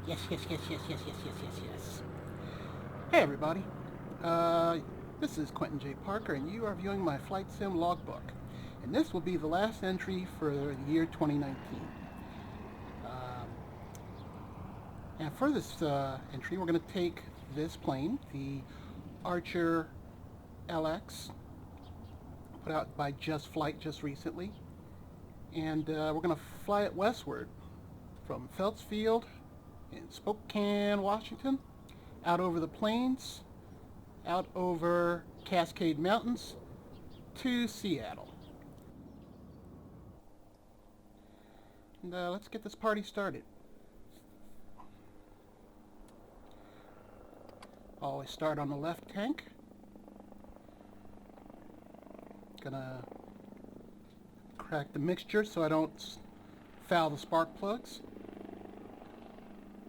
Yes, yes, yes, yes, yes, yes, yes, yes, yes. Hey everybody, this is Quentin J. Parker and you are viewing my Flight Sim logbook. And this will be the last entry for the year 2019. And for this entry we're going to take this plane, the Archer LX, put out by Just Flight just recently. And we're going to fly it westward from Phelps Field in Spokane, Washington, out over the plains, out over Cascade Mountains to Seattle. And let's get this party started. Always start on the left tank. Gonna crack the mixture so I don't foul the spark plugs.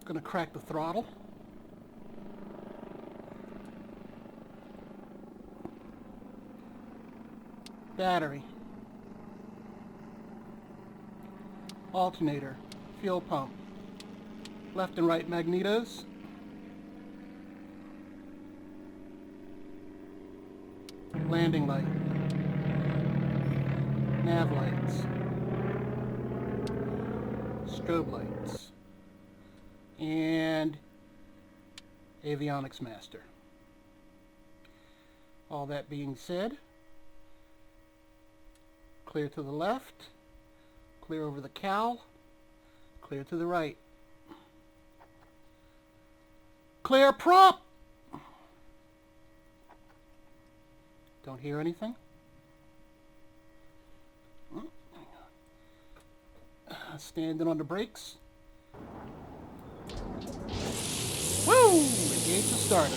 Gonna crack the throttle. Battery. Alternator. Fuel pump. Left and right magnetos. Landing light. Nav lights. Strobe lights. And avionics master. All that being said, clear to the left, clear over the cowl, clear to the right. Clear prop! Don't hear anything? Standing on the brakes. Woo! Engage the starter.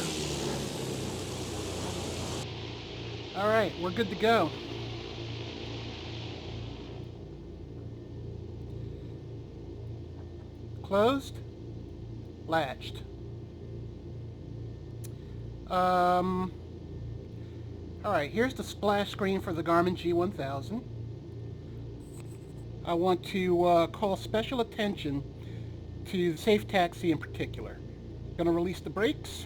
Alright, we're good to go. Closed. Latched. Alright, here's the splash screen for the Garmin G1000. I want to call special attention to safe taxi in particular. Going to release the brakes.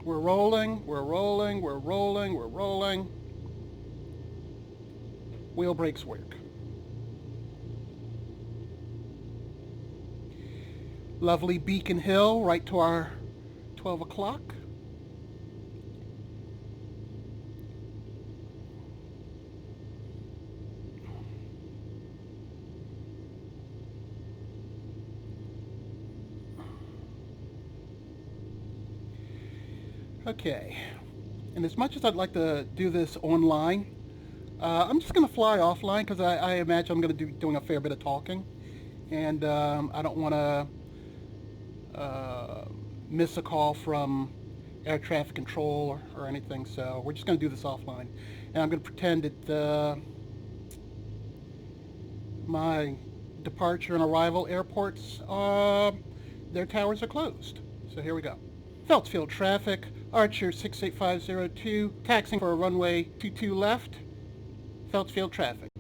We're rolling, we're rolling, we're rolling, we're rolling. Wheel brakes work. Lovely Beacon Hill right to our 12 o'clock. Okay, and as much as I'd like to do this online, I'm just going to fly offline because I imagine I'm going to be doing a fair bit of talking, and I don't want to miss a call from air traffic control or anything, so we're just going to do this offline. And I'm going to pretend that my departure and arrival airports, their towers are closed. So here we go. Phelps Field traffic, Archer 68502, taxiing for a runway 22 left, Phelps Field traffic.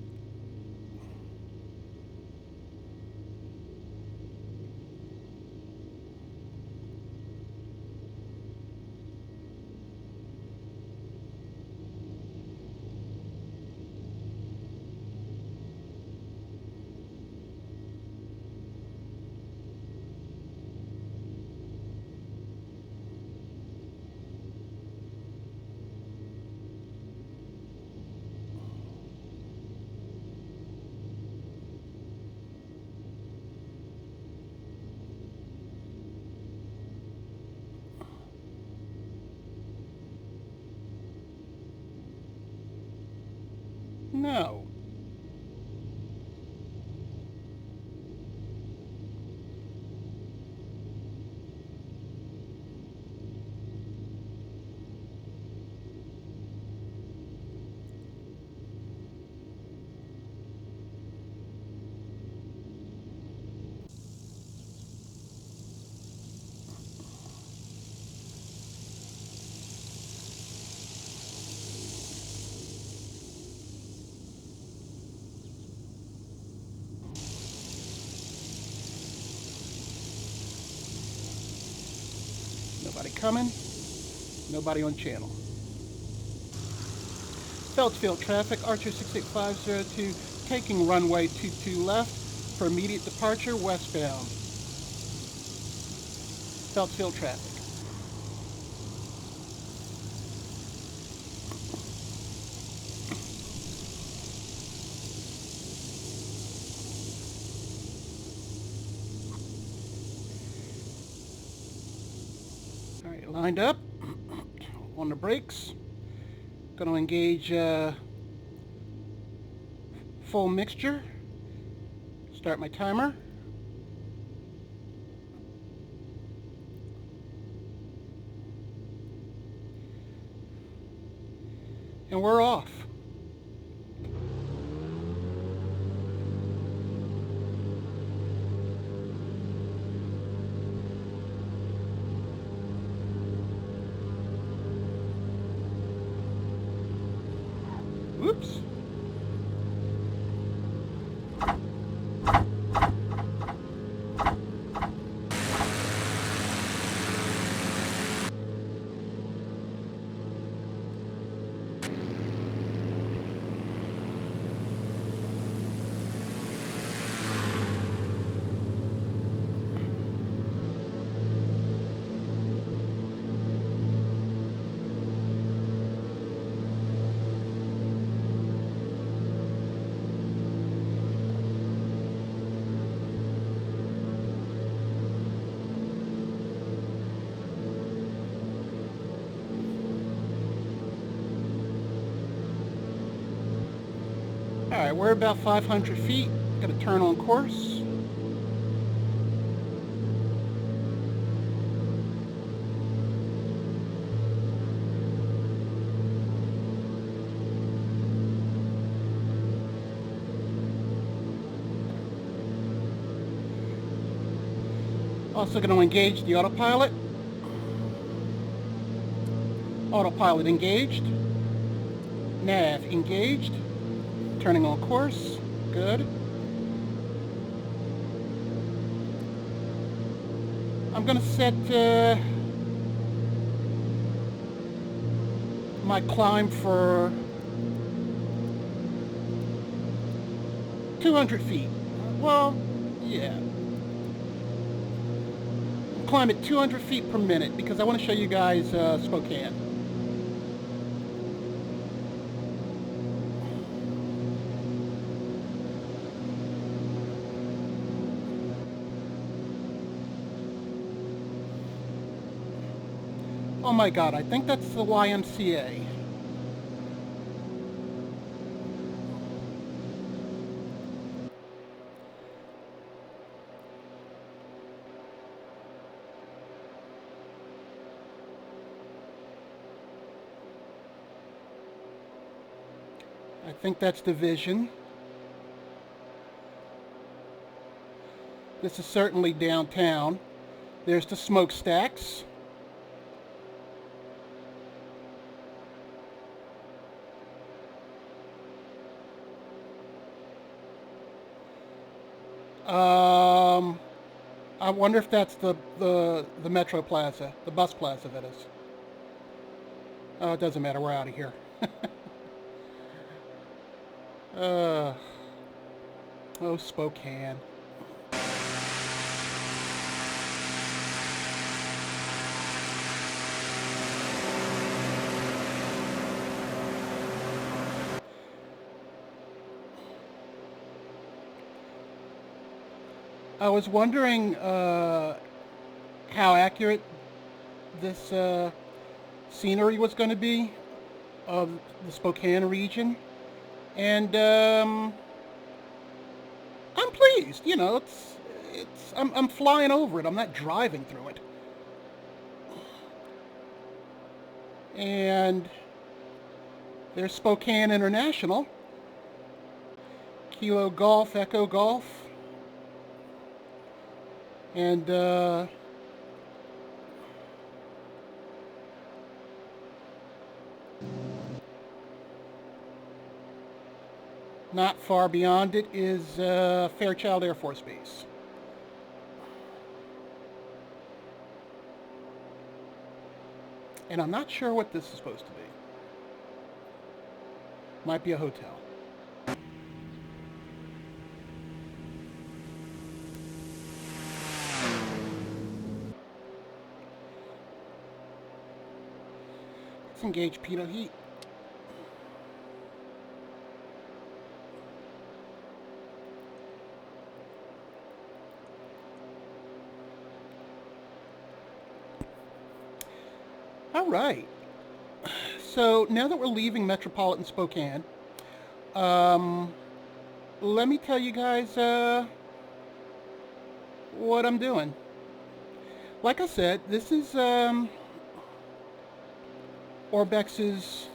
No. coming. Nobody on channel. Phelps Field traffic, Archer 68502, taking runway 22 left for immediate departure westbound. Phelps Field traffic. All right, lined up on the brakes. Going to engage full mixture. Start my timer. And we're off. Whoops. Alright, we're about 500 feet. Got to turn on course. Also going to engage the autopilot. Autopilot engaged. Nav engaged. Turning on course. Good. I'm going to set my climb for 200 feet. Well, yeah. Climb at 200 feet per minute because I want to show you guys Spokane. Oh my God, I think that's the YMCA. I think that's Division. This is certainly downtown. There's the smokestacks. I wonder if that's the Metro Plaza, the bus plaza, that is. Oh, it doesn't matter. We're out of here. Oh, Spokane. I was wondering how accurate this scenery was going to be of the Spokane region, and I'm pleased. You know, I'm flying over it. I'm not driving through it, and there's Spokane International, Kilo Golf, Echo Golf. And not far beyond it is Fairchild Air Force Base. And I'm not sure what this is supposed to be. Might be a hotel. Let's engage pitot heat. All right. So now that we're leaving metropolitan Spokane, let me tell you guys what I'm doing. Like I said, this is ORBX's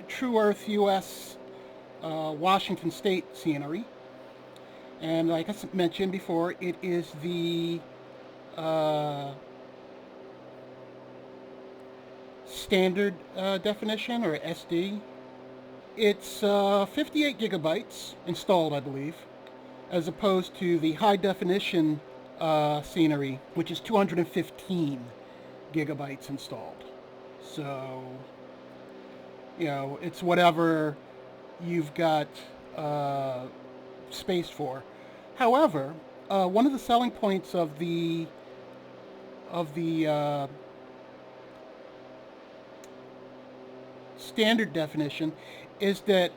TrueEarth US Washington State scenery. And like I mentioned before, it is the standard definition, or SD. It's 58 gigabytes installed, I believe, as opposed to the high definition scenery, which is 215 gigabytes installed. So, you know, it's whatever you've got space for. However, one of the selling points of the standard definition is that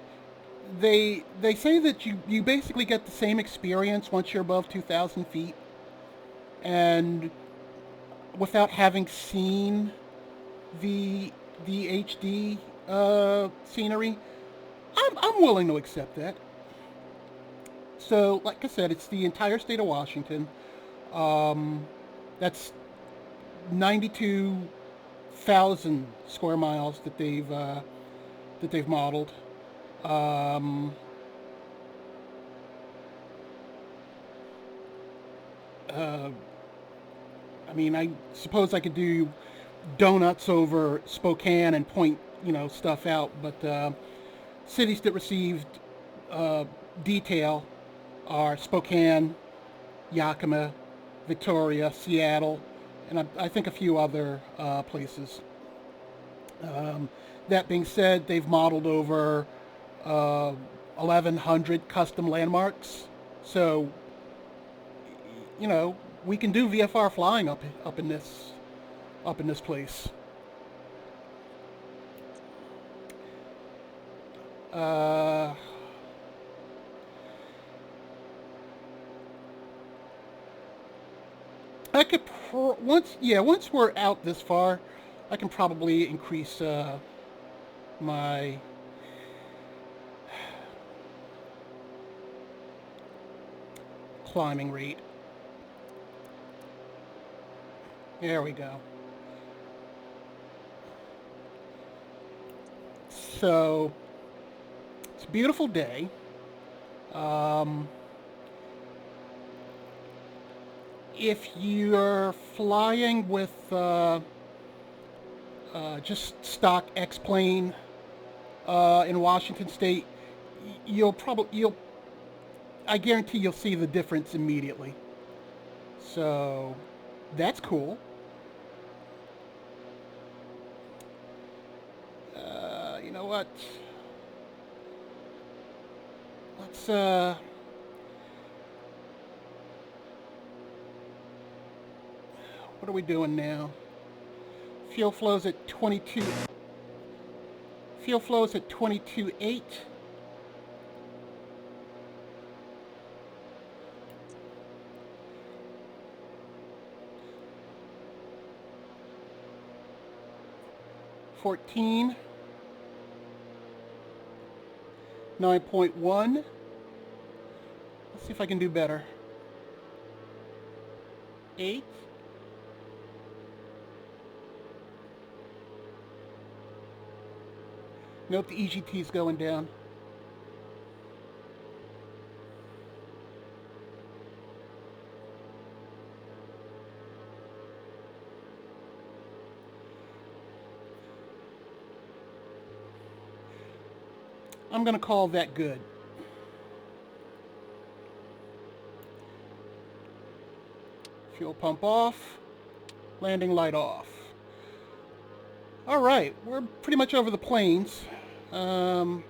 they say that you basically get the same experience once you're above 2,000 feet, and without having seen the HD scenery, I'm willing to accept that. So, like I said, it's the entire state of Washington. That's 92,000 square miles that they've modeled. I mean, I suppose I could do donuts over Spokane and point, you know, stuff out, but cities that received detail are Spokane, Yakima, Victoria, Seattle, and I think a few other places. That being said, they've modeled over 1,100 custom landmarks, so, you know, we can do VFR flying up in this place. I could once we're out this far, I can probably increase my climbing rate. There we go. So it's a beautiful day. If you're flying with just stock X-plane in Washington State, I guarantee you'll see the difference immediately. So that's cool. You know what? Let's what are we doing now? Fuel flows at 22. Fuel flows at 22.8. $14. 9.1. Let's see if I can do better. 8. Note the EGT is going down. I'm going to call that good. Fuel pump off. Landing light off. Alright, we're pretty much over the plains. And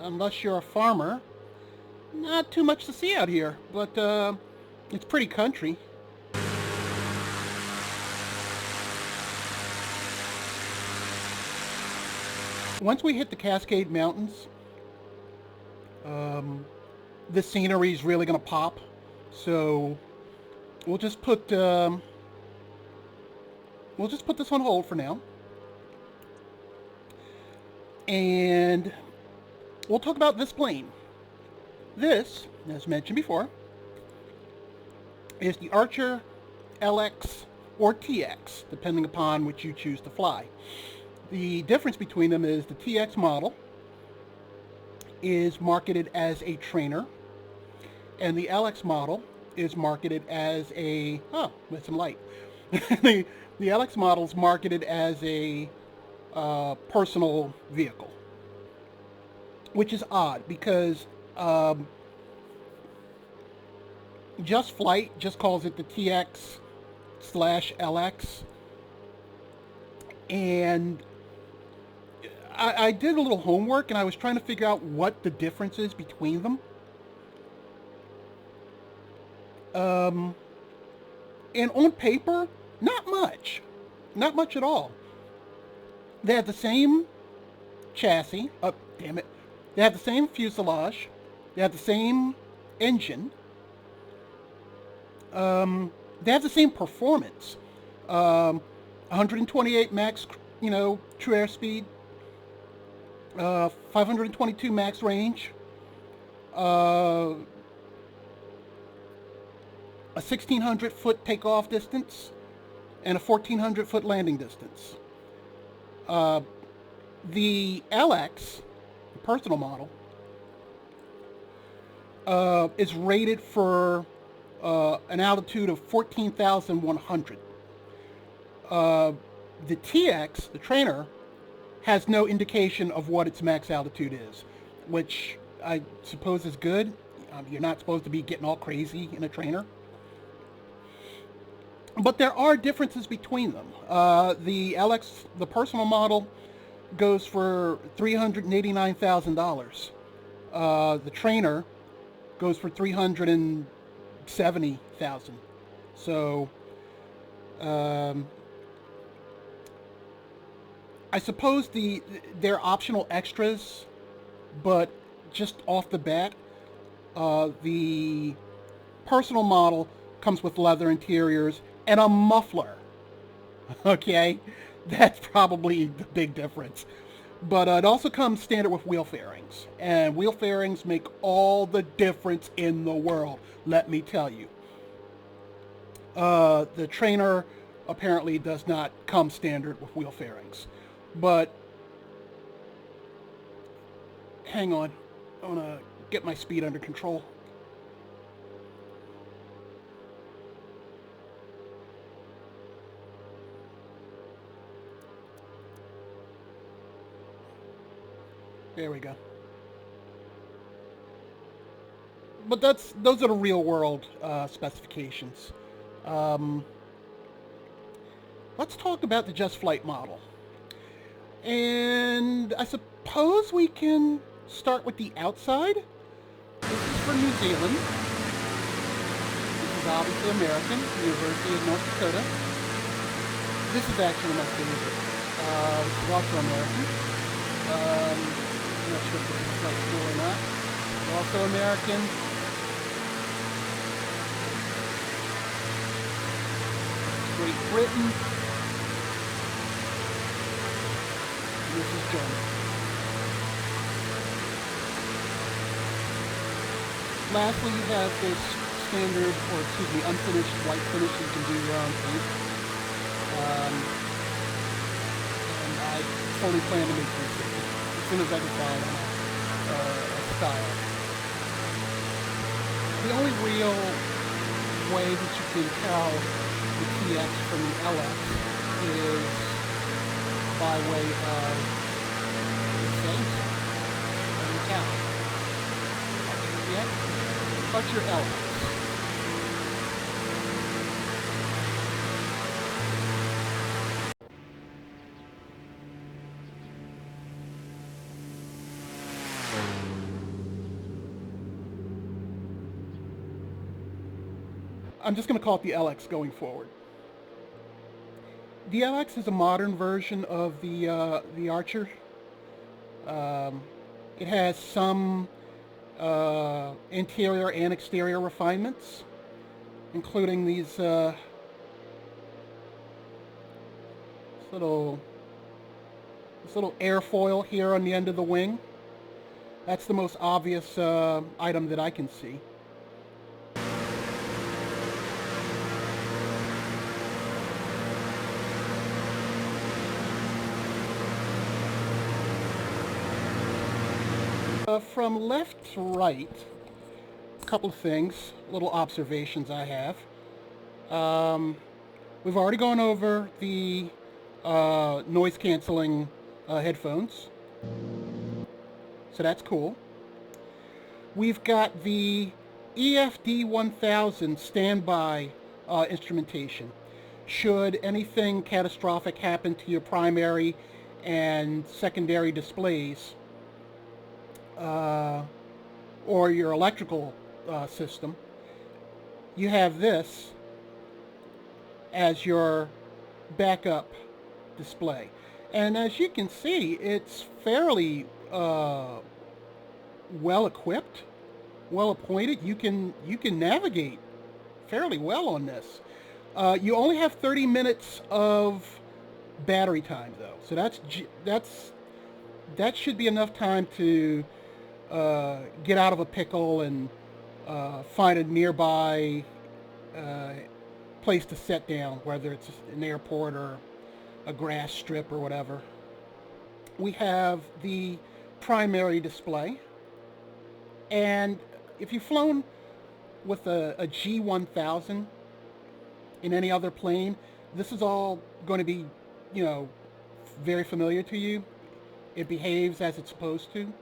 unless you're a farmer, not too much to see out here, but it's pretty country. Once we hit the Cascade Mountains, the scenery is really going to pop. So we'll just put this on hold for now, and we'll talk about this plane. This, as mentioned before, is the Archer LX or TX, depending upon which you choose to fly. The difference between them is the TX model is marketed as a trainer, and the LX model is marketed as a, with some light. the LX model is marketed as a personal vehicle, which is odd because Just Flight just calls it the TX/LX, and I did a little homework and I was trying to figure out what the difference is between them. And on paper, not much at all. They have the same chassis. Oh, damn it. They have the same fuselage. They have the same engine. They have the same performance. 128 max, true air speed. 522 max range. A 1,600 foot takeoff distance and a 1,400 foot landing distance. The LX, the personal model, is rated for an altitude of 14,100. The TX, the trainer, has no indication of what its max altitude is, which I suppose is good. You're not supposed to be getting all crazy in a trainer. But there are differences between them. The LX, the personal model, goes for $389,000. The trainer goes for $370,000. So, I suppose they're optional extras, but just off the bat, the personal model comes with leather interiors and a muffler. Okay, that's probably the big difference. But it also comes standard with wheel fairings, and wheel fairings make all the difference in the world, let me tell you. The trainer apparently does not come standard with wheel fairings, but hang on, I want to get my speed under control. There we go. But those are the real world specifications. Let's talk about the Just Flight model. And I suppose we can start with the outside. This is for New Zealand. This is obviously American, University of North Dakota. This is actually my favorite. This is also American. I'm not sure if this is flight school or not. Also American. Great Britain. And this is Germany. Lastly, you have this standard, or excuse me, unfinished flight finish. You can do your own thing. And I fully plan to make this as soon as I decide on a style. The only real way that you can tell the TX from the LX is by way of the same and the cow. But your LX. I'm just going to call it the LX going forward. The LX is a modern version of the Archer. It has some interior and exterior refinements, including these this little airfoil here on the end of the wing. That's the most obvious item that I can see. From left to right, a couple of things, little observations I have. We've already gone over the noise canceling headphones, so that's cool. We've got the EFD 1000 standby instrumentation. Should anything catastrophic happen to your primary and secondary displays, or your electrical system, you have this as your backup display. And as you can see, it's fairly well equipped, well appointed. You can navigate fairly well on this. You only have 30 minutes of battery time though, so that should be enough time to get out of a pickle and find a nearby place to set down, whether it's an airport or a grass strip or whatever. We have the primary display, and if you've flown with a G1000 in any other plane, this is all going to be, very familiar to you. It behaves as it's supposed to.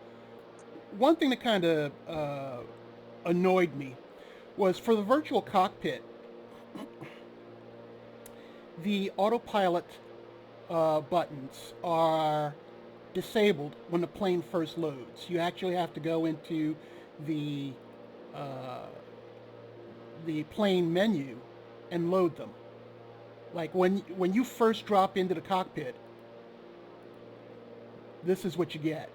One thing that kind of annoyed me was for the virtual cockpit, the autopilot buttons are disabled when the plane first loads. You actually have to go into the plane menu and load them. Like when you first drop into the cockpit, this is what you get.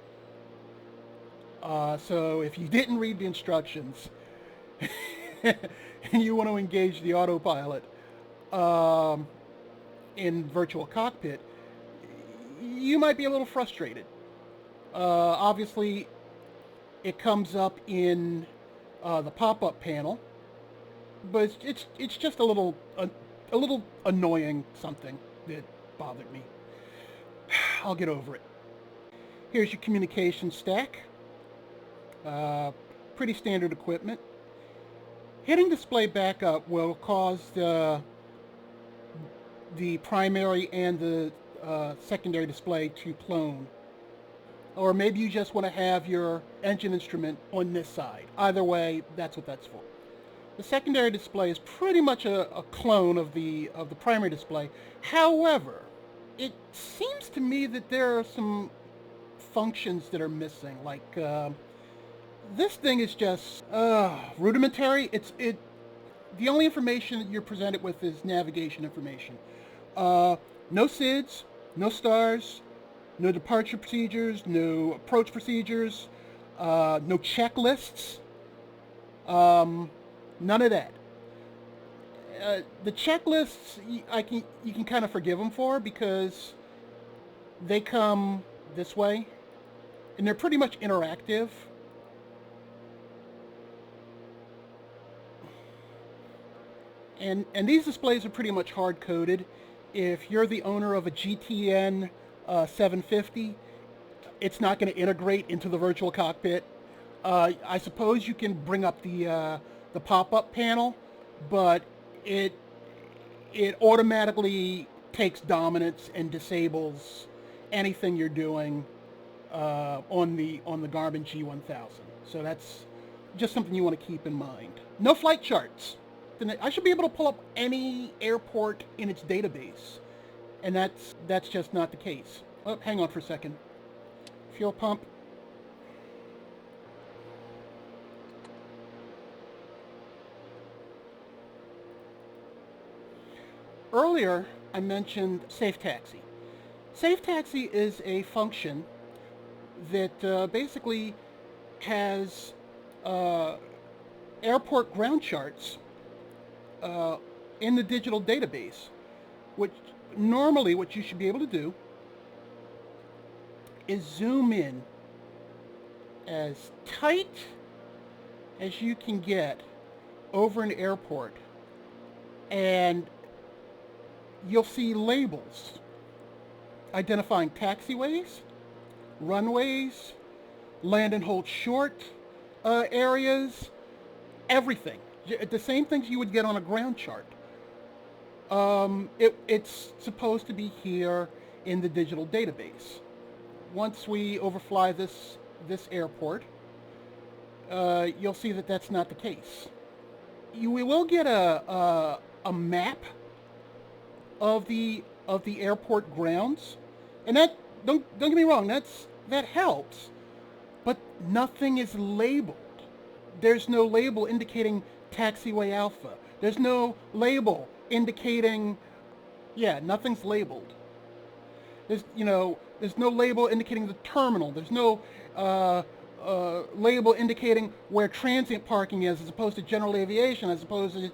So if you didn't read the instructions and you want to engage the autopilot in virtual cockpit, you might be a little frustrated. Obviously, it comes up in the pop-up panel, but it's just a little annoying something that bothered me. I'll get over it. Here's your communication stack. Pretty standard equipment. Hitting display backup will cause the primary and the secondary display to clone. Or maybe you just want to have your engine instrument on this side. Either way, that's what that's for. The secondary display is pretty much a clone of the primary display. However, it seems to me that there are some functions that are missing. Like this thing is just rudimentary. The only information that you're presented with is navigation information. No SIDS, no stars, no departure procedures, no approach procedures, no checklists, none of that. The checklists, you can kind of forgive them for, because they come this way, and they're pretty much interactive. And these displays are pretty much hard-coded. If you're the owner of a GTN 750, it's not going to integrate into the virtual cockpit. I suppose you can bring up the pop-up panel, but it automatically takes dominance and disables anything you're doing on the Garmin G1000. So that's just something you want to keep in mind. No flight charts. I should be able to pull up any airport in its database, and that's just not the case. Oh, hang on for a second. Fuel pump. earlier I mentioned Safe Taxi. Safe Taxi is a function that basically has airport ground charts in the digital database, which normally what you should be able to do is zoom in as tight as you can get over an airport, and you'll see labels identifying taxiways, runways, land and hold short areas, everything. The same things you would get on a ground chart. It's supposed to be here in the digital database. Once we overfly this airport, you'll see that that's not the case. We will get a map of the airport grounds, and that don't get me wrong, that helps, but nothing is labeled. There's no label indicating taxiway alpha. There's no label indicating, nothing's labeled. There's no label indicating the terminal. There's no label indicating where transient parking is, as opposed to general aviation, as opposed to,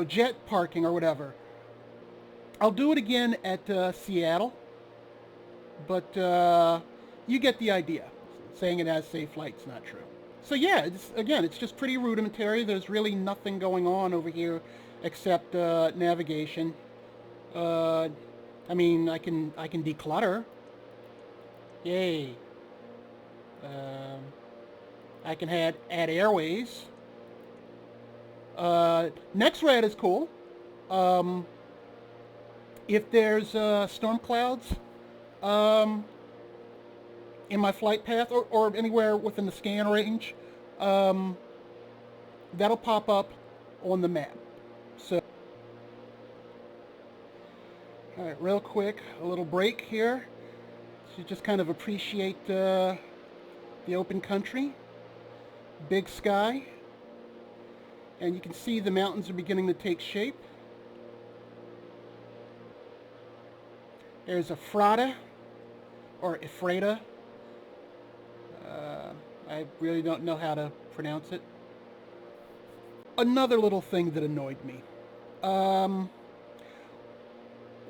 jet parking or whatever. I'll do it again at Seattle, but you get the idea. Saying it has safe flight's not true. So yeah, it's just pretty rudimentary. There's really nothing going on over here except navigation. I mean, I can declutter. Yay. I can add airways. NextRad is cool. If there's storm clouds in my flight path or anywhere within the scan range, that'll pop up on the map. So, all right, real quick, a little break here to just kind of appreciate the open country, big sky, and you can see the mountains are beginning to take shape. There's Ephrata, or Ephrata. I really don't know how to pronounce it. Another little thing that annoyed me.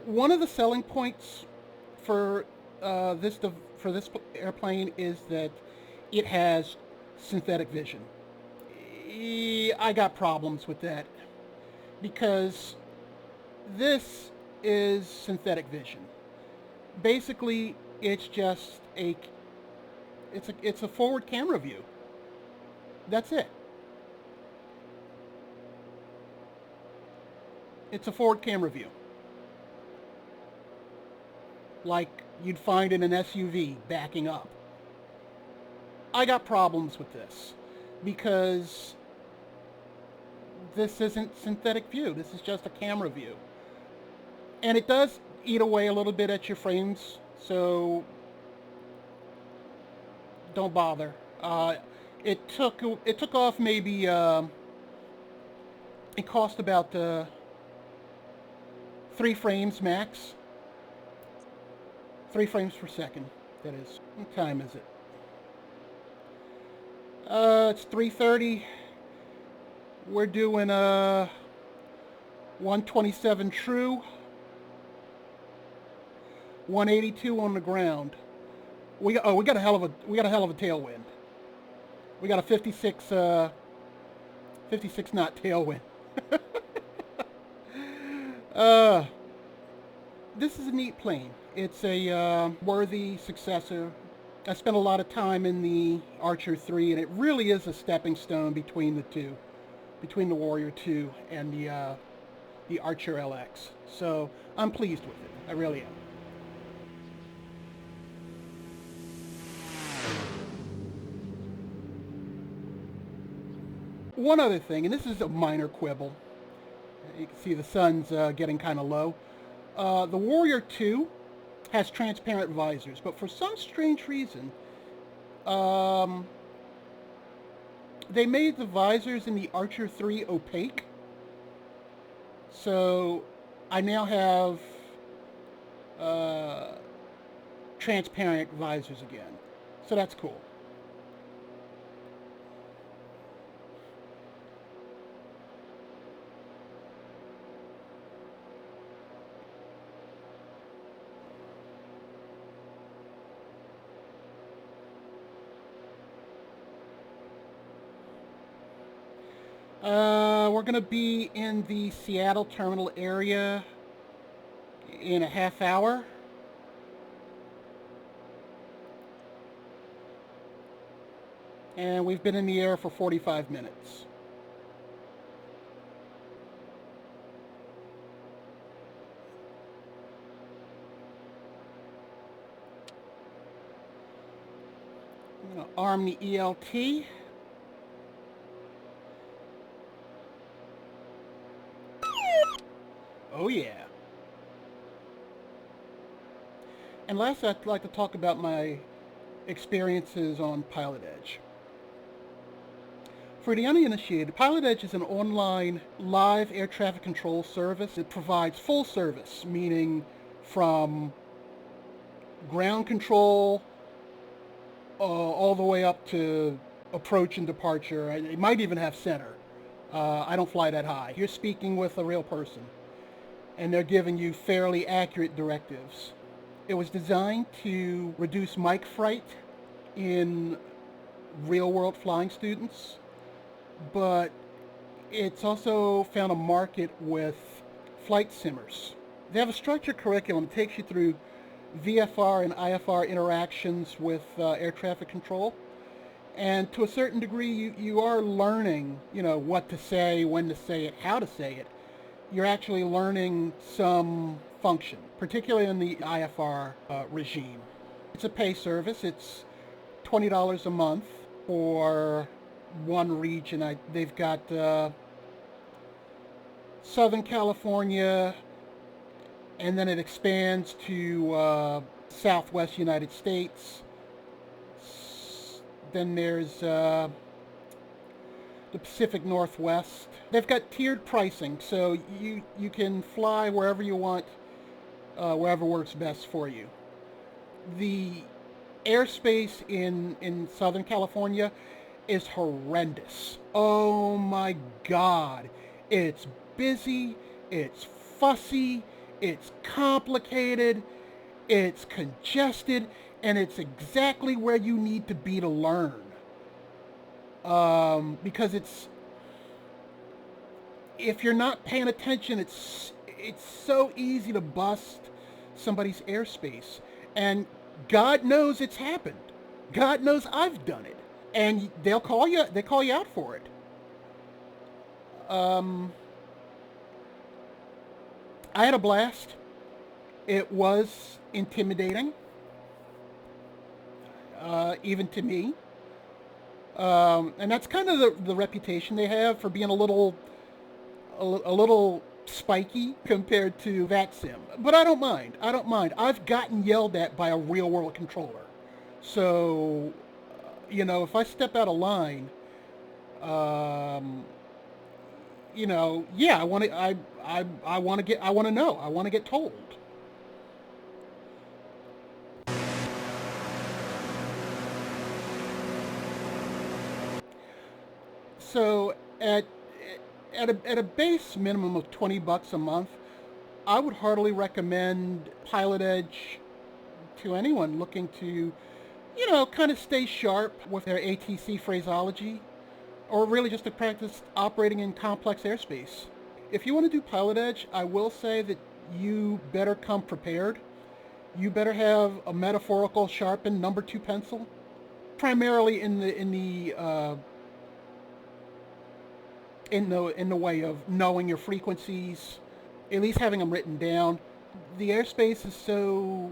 One of the selling points for this airplane is that it has synthetic vision. I got problems with that because this is synthetic vision. Basically, it's just it's a forward camera view. That's it. It's a forward camera view, like you'd find in an SUV backing up. I got problems with this because this isn't synthetic view. This is just a camera view, and it does eat away a little bit at your frames, so don't bother. It took off maybe it cost about 3 frames max. 3 frames per second, that is. What time is it? It's 3:30. We're doing 127 true, 182 on the ground. We got a hell of a tailwind. We got a 56 knot tailwind. This is a neat plane. It's a worthy successor. I spent a lot of time in the Archer 3, and it really is a stepping stone between the two, between the Warrior 2 and the Archer LX. So I'm pleased with it. I really am. One other thing, and this is a minor quibble. You can see the sun's getting kind of low. The Warrior 2 has transparent visors, but for some strange reason, they made the visors in the Archer 3 opaque. So I now have transparent visors again. So that's cool. We're going to be in the Seattle terminal area in a half hour. And we've been in the air for 45 minutes. I'm going to arm the ELT. Oh yeah. And last, I'd like to talk about my experiences on PilotEdge. For the uninitiated, PilotEdge is an online live air traffic control service. It provides full service, meaning from ground control all the way up to approach and departure. It might even have center. I don't fly that high. You're speaking with a real person, and they're giving you fairly accurate directives. It was designed to reduce mic fright in real-world flying students, but it's also found a market with flight simmers. They have a structured curriculum that takes you through VFR and IFR interactions with air traffic control. And to a certain degree, you are learning, what to say, when to say it, how to say it. You're actually learning some function, particularly in the IFR regime. It's a pay service. It's $20 a month for one region. They've got Southern California, and then it expands to Southwest United States. Then there's the Pacific Northwest. They've got tiered pricing, so you can fly wherever you want, wherever works best for you. The airspace in Southern California is horrendous. Oh my God. It's busy, it's fussy, it's complicated, it's congested, and it's exactly where you need to be to learn. Because if you're not paying attention, it's so easy to bust somebody's airspace. And God knows it's happened. God knows I've done it. And they call you out for it. I had a blast. It was intimidating, even to me. And that's kind of the reputation they have for being a little spiky compared to VATSIM. But I don't mind. I've gotten yelled at by a real world controller. So, if I step out of line, yeah, I want to know. I want to get told. So at a base minimum of $20 a month, I would heartily recommend PilotEdge to anyone looking to, kind of stay sharp with their ATC phraseology, or really just to practice operating in complex airspace. If you want to do PilotEdge, I will say that you better come prepared. You better have a metaphorical sharpened number 2 pencil, primarily in the way of knowing your frequencies, at least having them written down. The airspace is so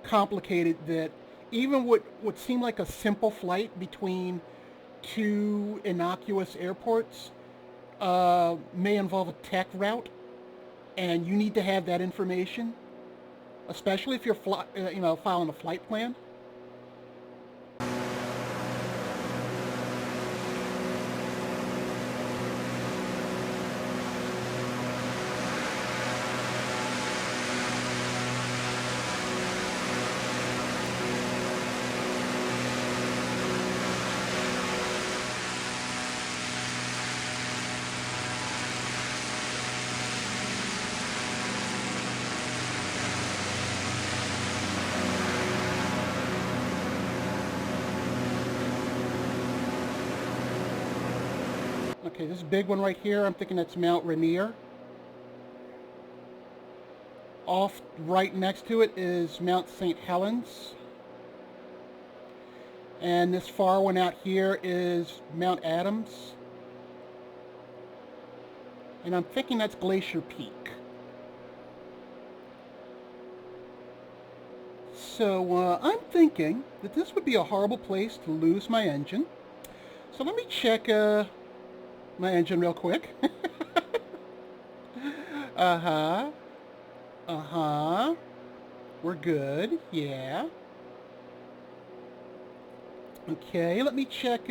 complicated that even what would seem like a simple flight between 2 innocuous airports may involve a tech route, and you need to have that information, especially if you're filing a flight plan. Okay, this big one right here, I'm thinking that's Mount Rainier. Off right next to it is Mount St. Helens. And this far one out here is Mount Adams. And I'm thinking that's Glacier Peak. So I'm thinking that this would be a horrible place to lose my engine. So let me check my engine real quick. Uh-huh. Uh-huh. We're good. Yeah. Okay, let me check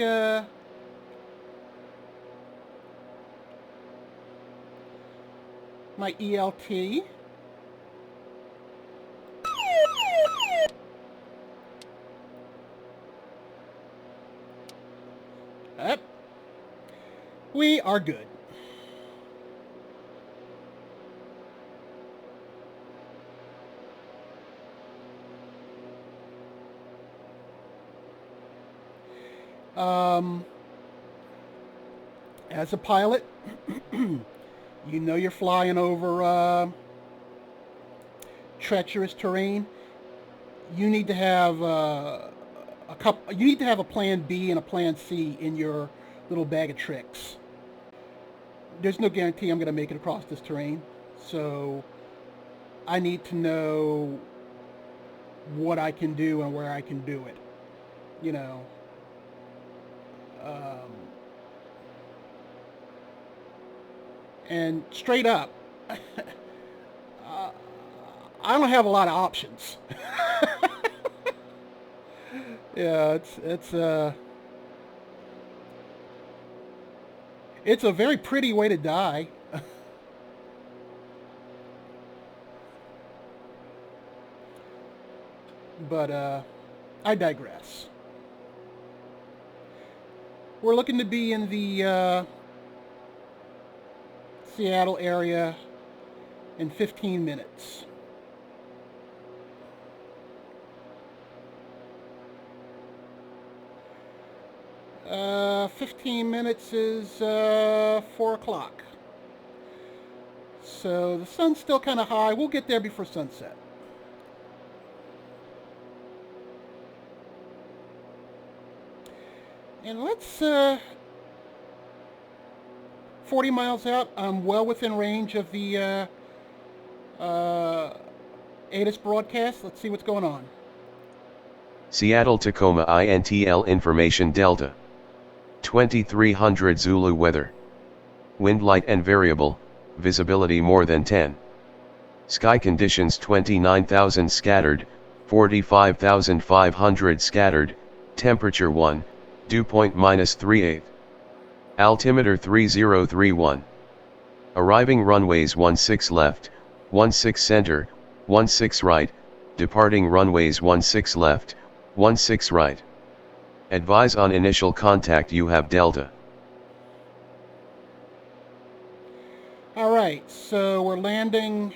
my ELT. Yep. We are good. As a pilot, you know you're flying over treacherous terrain. You need to have you need to have a plan B and a plan C in your little bag of tricks. There's no guarantee I'm going to make it across this terrain, so I need to know what I can do and where I can do it. You know. And straight up, I don't have a lot of options. Yeah, it's a very pretty way to die. But I digress. We're looking to be in the Seattle area in 15 minutes. Uh, 15 minutes is 4 o'clock. So the sun's still kind of high. We'll get there before sunset. And let's 40 miles out. I'm well within range of the ATIS broadcast. Let's see what's going on. Seattle-Tacoma INTL information Delta. 2300 Zulu weather. Wind light and variable, visibility more than 10. Sky conditions 29,000 scattered, 45,500 scattered, temperature 1, dew point -38. Altimeter 3031. Arriving runways 16 left, 16 center, 16 right, departing runways 16 left, 16 right. Advise on initial contact you have Delta. Alright, so we're landing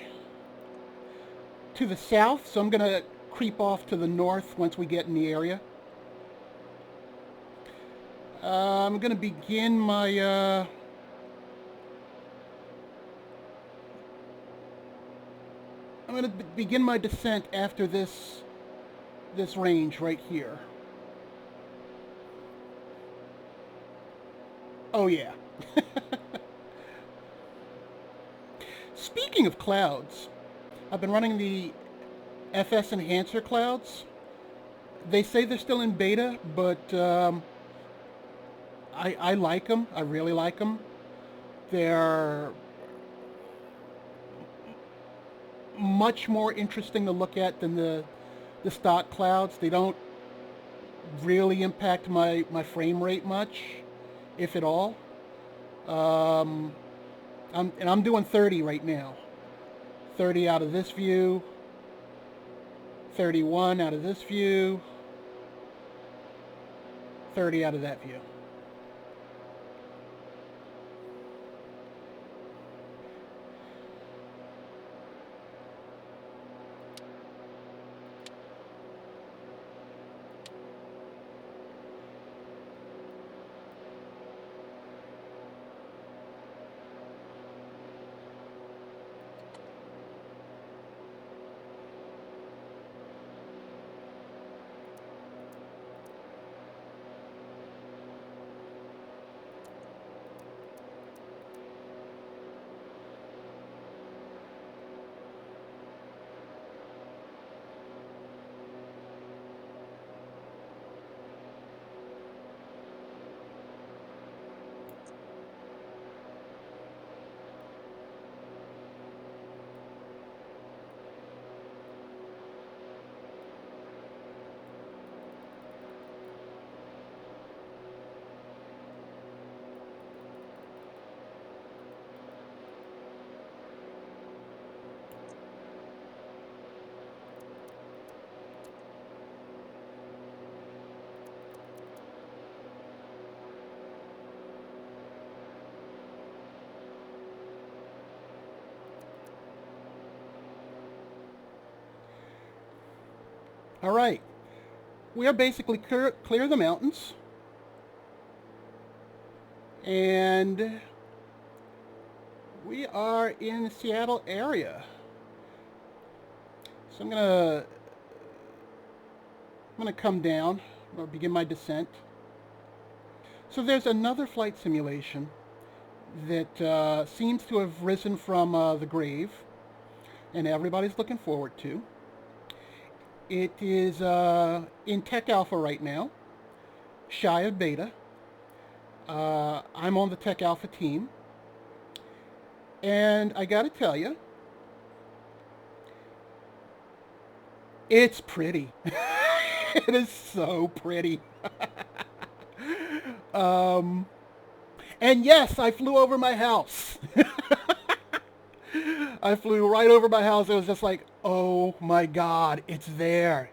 to the south, so I'm going to creep off to the north once we get in the area. I'm going to begin my descent after this range right here. Oh yeah. Speaking of clouds, I've been running the FSEnhancer Clouds. They say they're still in beta, but I like them. I really like them. They're much more interesting to look at than the stock clouds. They don't really impact my frame rate much, if at all. I'm doing 30 right now. 30 out of this view, 31 out of this view, 30 out of that view. All right, we are basically clear of the mountains, and we are in the Seattle area. So I'm gonna come down or begin my descent. So there's another flight simulation that seems to have risen from the grave, and everybody's looking forward to. It is in tech alpha right now, shy of beta. I'm on the tech alpha team, and I gotta tell you, it's pretty. It is so pretty. And yes, I flew over my house. I flew right over my house. It was just like, oh my God, it's there.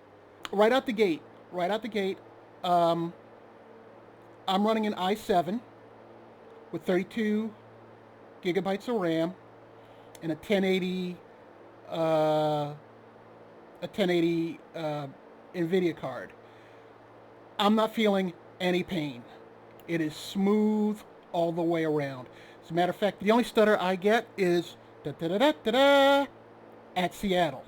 Right out the gate. I'm running an i7 with 32 gigabytes of RAM and a 1080 NVIDIA card. I'm not feeling any pain. It is smooth all the way around. As a matter of fact, the only stutter I get is da-da-da-da-da-da at Seattle.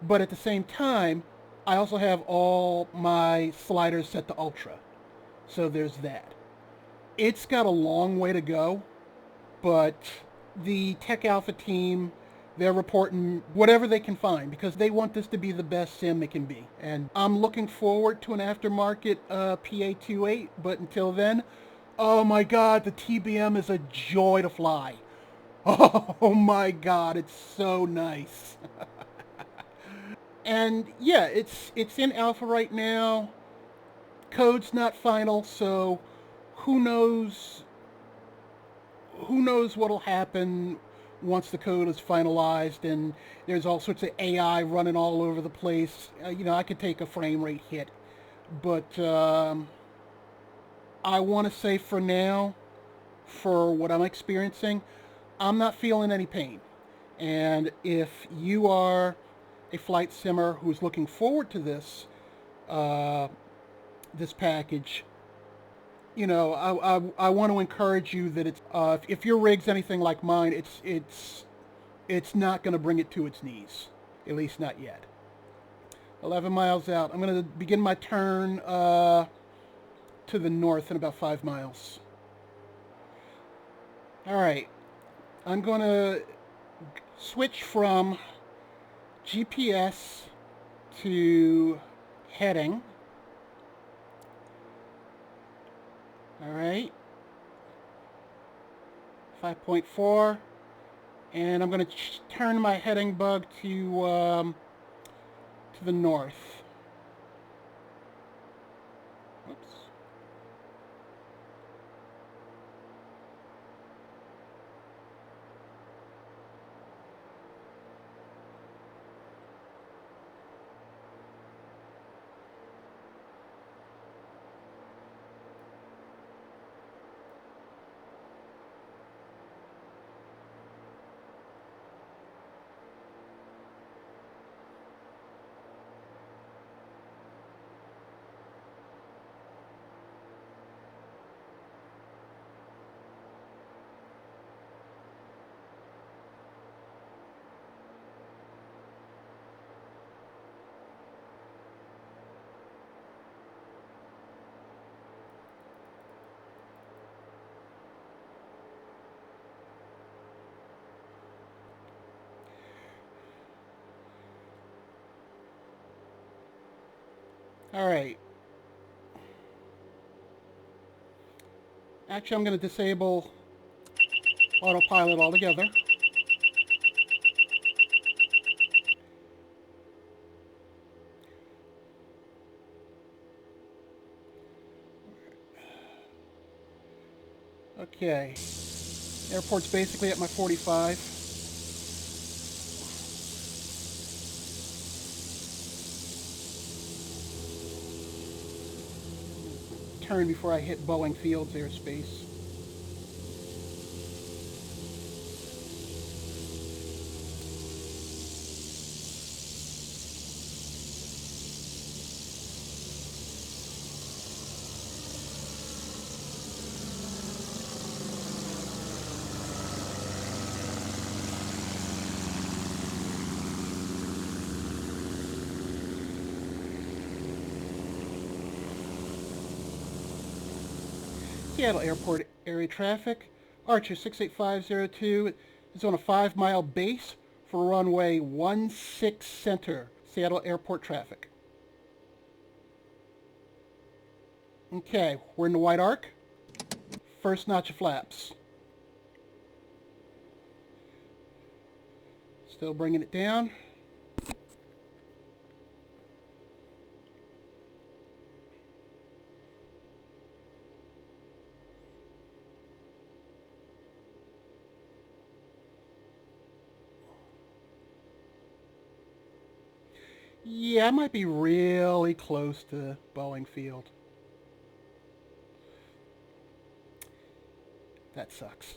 But at the same time, I also have all my sliders set to ultra. So there's that. It's got a long way to go, but the Tech Alpha team, they're reporting whatever they can find because they want this to be the best sim it can be. And I'm looking forward to an aftermarket PA28, but until then, oh my God, the TBM is a joy to fly. Oh my God, it's so nice. And yeah, it's in alpha right now. Code's not final, so who knows what'll happen once the code is finalized, and there's all sorts of AI running all over the place. I could take a frame rate hit, but I want to say for now, for what I'm experiencing, I'm not feeling any pain. And if you are a flight simmer who's looking forward to this this package, I want to encourage you that it's if your rig's anything like mine, it's not going to bring it to its knees, at least not yet. 11 miles out. I'm going to begin my turn to the north in about 5 miles. All right, I'm going to switch from GPS to heading. All right, 5.4, and I'm going to turn my heading bug to the north. Oops. All right. Actually, I'm going to disable autopilot altogether. Okay. Airport's basically at my 45. Turn before I hit Boeing Fields airspace. Seattle Airport area traffic. Archer 68502 is on a 5-mile base for runway 16 center. Seattle Airport traffic. Okay, we're in the white arc. First notch of flaps. Still bringing it down. Yeah, I might be really close to Boeing Field. That sucks.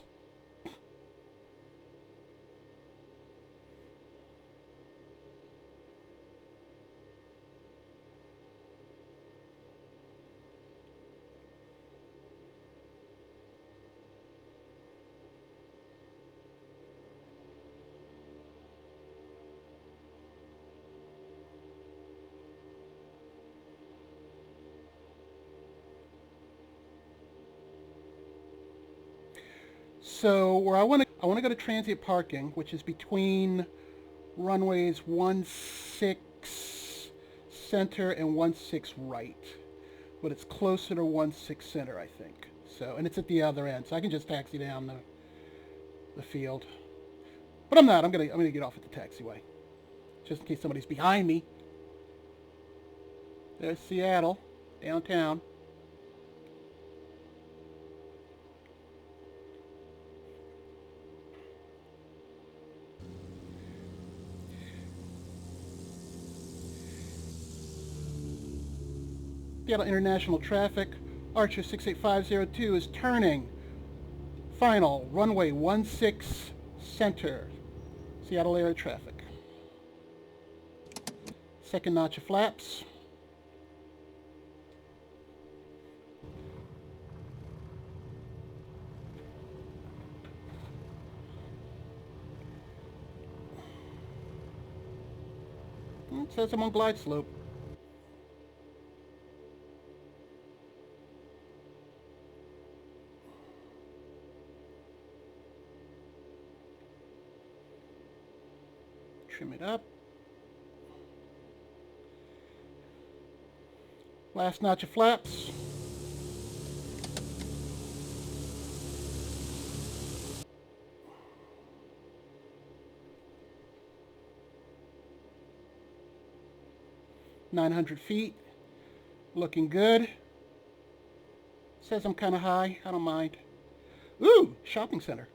So where I want to go to transient parking, which is between runways 16 center and 16 right, but it's closer to 16 center, I think. So, and it's at the other end, so I can just taxi down the field. But I'm not. I'm gonna get off at the taxiway, just in case somebody's behind me. There's Seattle, downtown. Seattle International traffic. Archer 68502 is turning. Final, runway 16 center. Seattle area traffic. Second notch of flaps. It says I'm on glide slope. Trim it up. Last notch of flaps. "900 feet. Looking good. Says I'm kind of high. I don't mind. Ooh, shopping center.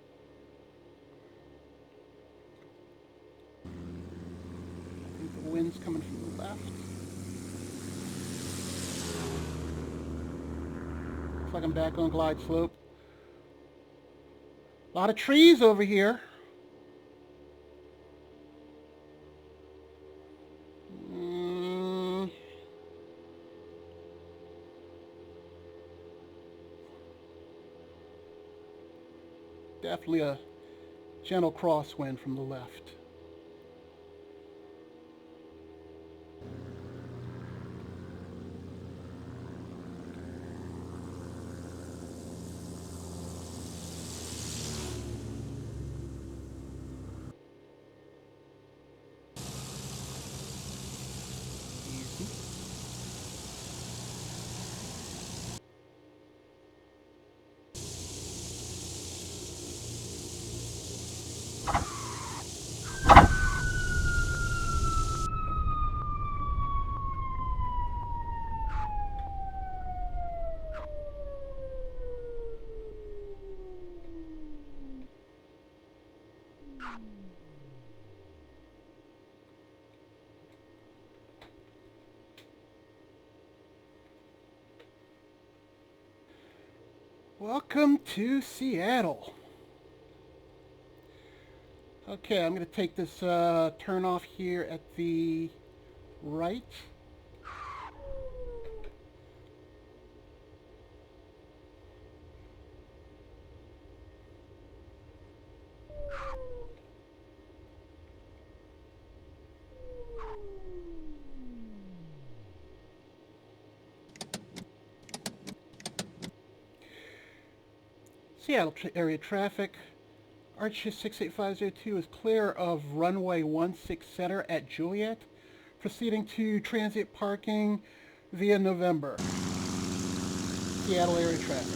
I think the wind's coming from the left. Looks like I'm back on glide slope. A lot of trees over here. Definitely a gentle crosswind from the left. Welcome to Seattle. Okay, I'm going to take this turn off here at the right. Seattle area traffic. Archer 68502 is clear of runway 16 center at Juliet, proceeding to transient parking via November. Seattle area traffic.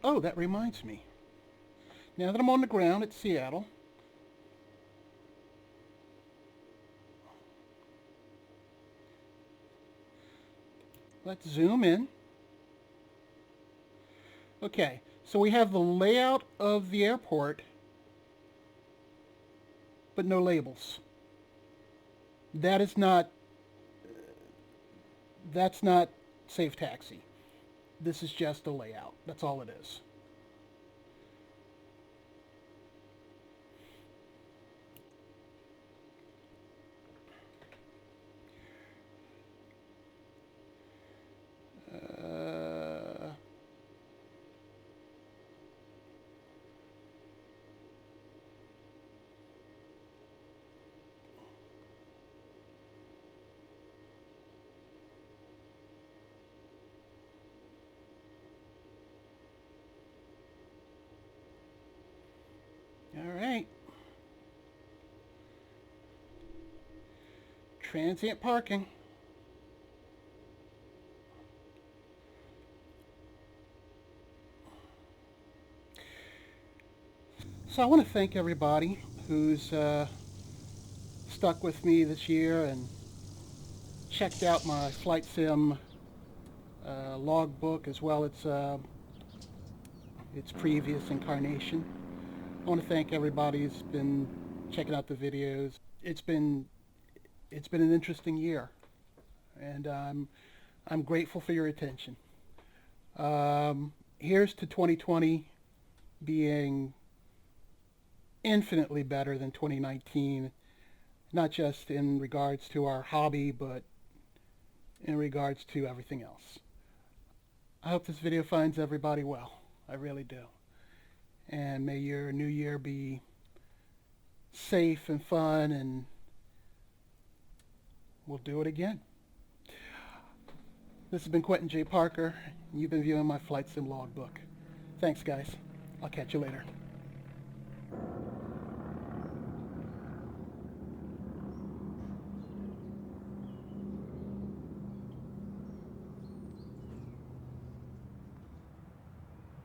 Oh, that reminds me. Now that I'm on the ground at Seattle, let's zoom in. Okay, so we have the layout of the airport, but no labels. That's not Safe Taxi. This is just a layout. That's all it is. All right. Transient parking. So I want to thank everybody who's stuck with me this year and checked out my flight sim logbook as well as its previous incarnation. I want to thank everybody who's been checking out the videos. It's been an interesting year, and I'm grateful for your attention. Here's to 2020 being infinitely better than 2019, not just in regards to our hobby, but in regards to everything else. I hope this video finds everybody well. I really do. And may your new year be safe and fun, and we'll do it again. This has been Quentin J. Parker. You've been viewing my Flight Sim Logbook. Thanks, guys. I'll catch you later.